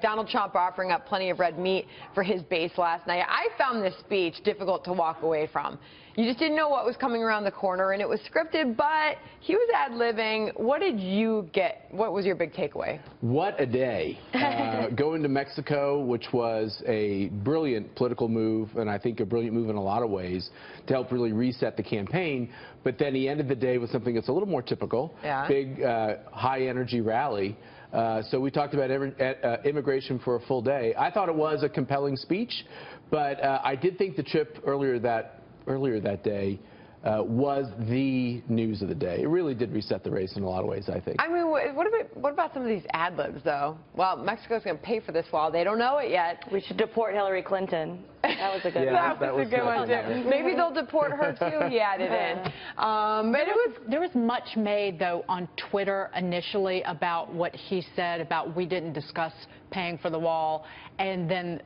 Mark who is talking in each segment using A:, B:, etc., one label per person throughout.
A: Donald Trump offering up plenty of red meat for his base last night. I found this speech difficult to walk away from. You just didn't know what was coming around the corner, and it was scripted, but he was ad-libbing. What did you get? What was your big takeaway?
B: What a day. Going to Mexico, which was a brilliant political move, and I think a brilliant move in a lot of ways, to help really reset the campaign. But then he ended the day with something that's a little more typical, big, high-energy rally. So we talked about immigration for a full day. I thought it was a compelling speech, but I did think the trip earlier that day was the news of the day. It really did reset the race in a lot of ways, I think.
A: I mean, what about some of these ad libs, though? Well, Mexico's going to pay for this wall. They don't know it yet.
C: We should deport Hillary Clinton. That was a good one.
A: That was a good one, too. Maybe they'll deport her, too, he added in. But
D: there was much made, though, on Twitter initially about what he said about we didn't discuss paying for the wall. And then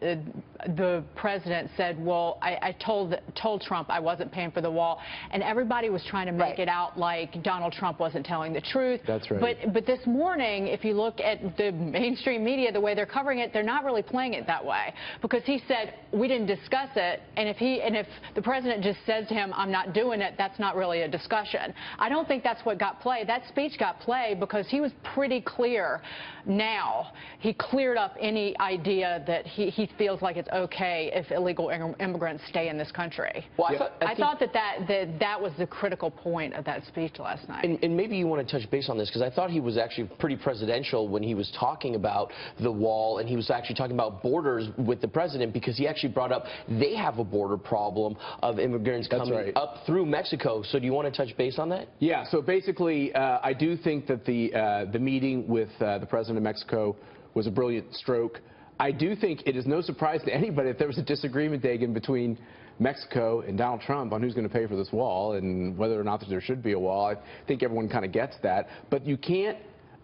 D: the president said, well, I told Trump I wasn't paying for the wall. And everybody was trying to make it out like Donald Trump wasn't telling the truth.
B: That's right.
D: But this morning, if you look at the mainstream media, the way they're covering it, they're not really playing it that way. Because he said, we didn't discuss it. And if the president just says to him, I'm not doing it, that's not really a discussion. I don't think that's what got played. That speech got played because he was pretty clear now. He cleared up any idea that he feels like it's okay if illegal immigrants stay in this country.
E: Well,
D: I thought that was the critical point of that speech last night.
E: And maybe you want to touch base on this, because I thought he was actually pretty presidential when he was talking about the wall, and he was actually talking about borders with the president, because he actually brought up they have a border problem of immigrants coming up through Mexico. So do you want to touch base on that?
B: Yeah, so basically I do think that the meeting with the president of Mexico was a brilliant stroke. I do think it is no surprise to anybody that there was a disagreement, Dagan, between Mexico and Donald Trump on who's going to pay for this wall and whether or not there should be a wall. I think everyone kind of gets that. But you can't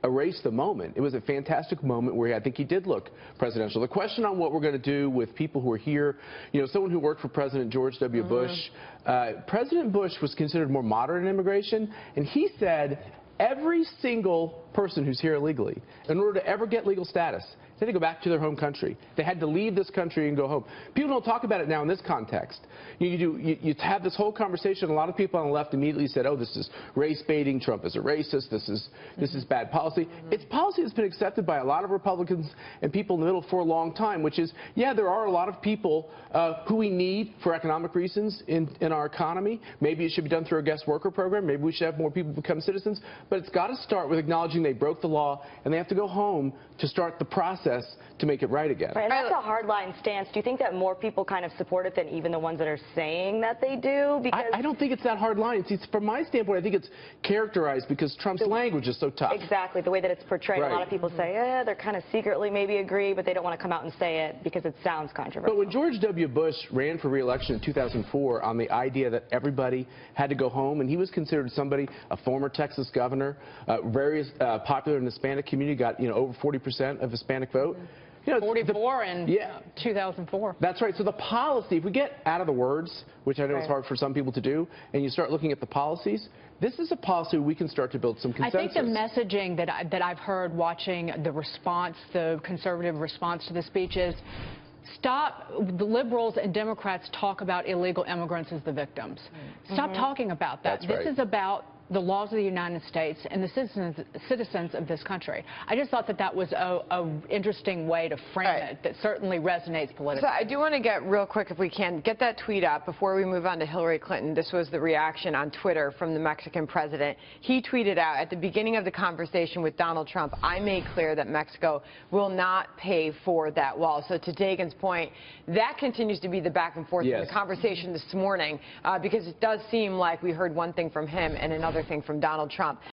B: erase the moment. It was a fantastic moment where I think he did look presidential. The question on what we're going to do with people who are here, you know, someone who worked for President George W. Bush, President Bush was considered more moderate in immigration, and he said every single person who's here illegally, in order to ever get legal status, they had to go back to their home country. They had to leave this country and go home. People don't talk about it now in this context. You have this whole conversation. A lot of people on the left immediately said, oh, this is race baiting. Trump is a racist. This is bad policy. It's policy that's been accepted by a lot of Republicans and people in the middle for a long time, which is, yeah, there are a lot of people who we need for economic reasons in our economy. Maybe it should be done through a guest worker program. Maybe we should have more people become citizens. But it's got to start with acknowledging they broke the law and they have to go home to start the process to make it right again.
C: Right, and that's a hardline stance. Do you think that more people kind of support it than even the ones that are saying that they do? Because
B: I don't think it's that hard line. See, from my standpoint, I think it's characterized because Trump's language is so tough.
C: Exactly, the way that it's portrayed. A lot of people say, yeah, they're kind of secretly maybe agree, but they don't want to come out and say it because it sounds controversial.
B: But when George W. Bush ran for re-election in 2004 on the idea that everybody had to go home, and he was considered somebody, a former Texas governor, very popular in the Hispanic community, got over 40% of Hispanic vote.
D: 44 in 2004.
B: That's right. So the policy, if we get out of the words, which I know is hard for some people to do, and you start looking at the policies, this is a policy we can start to build some consensus.
D: I think the messaging that I've heard watching the response, the conservative response to the speech is, stop, the liberals and Democrats talk about illegal immigrants as the victims. Stop talking about that. This is about the laws of the United States and the citizens of this country. I just thought that was a interesting way to frame it that certainly resonates politically.
A: So I do want to get real quick, if we can, get that tweet up before we move on to Hillary Clinton. This was the reaction on Twitter from the Mexican president. He tweeted out, at the beginning of the conversation with Donald Trump, I made clear that Mexico will not pay for that wall. So to Dagan's point, that continues to be the back and forth in the conversation this morning, because it does seem like we heard one thing from him and another thing from Donald Trump.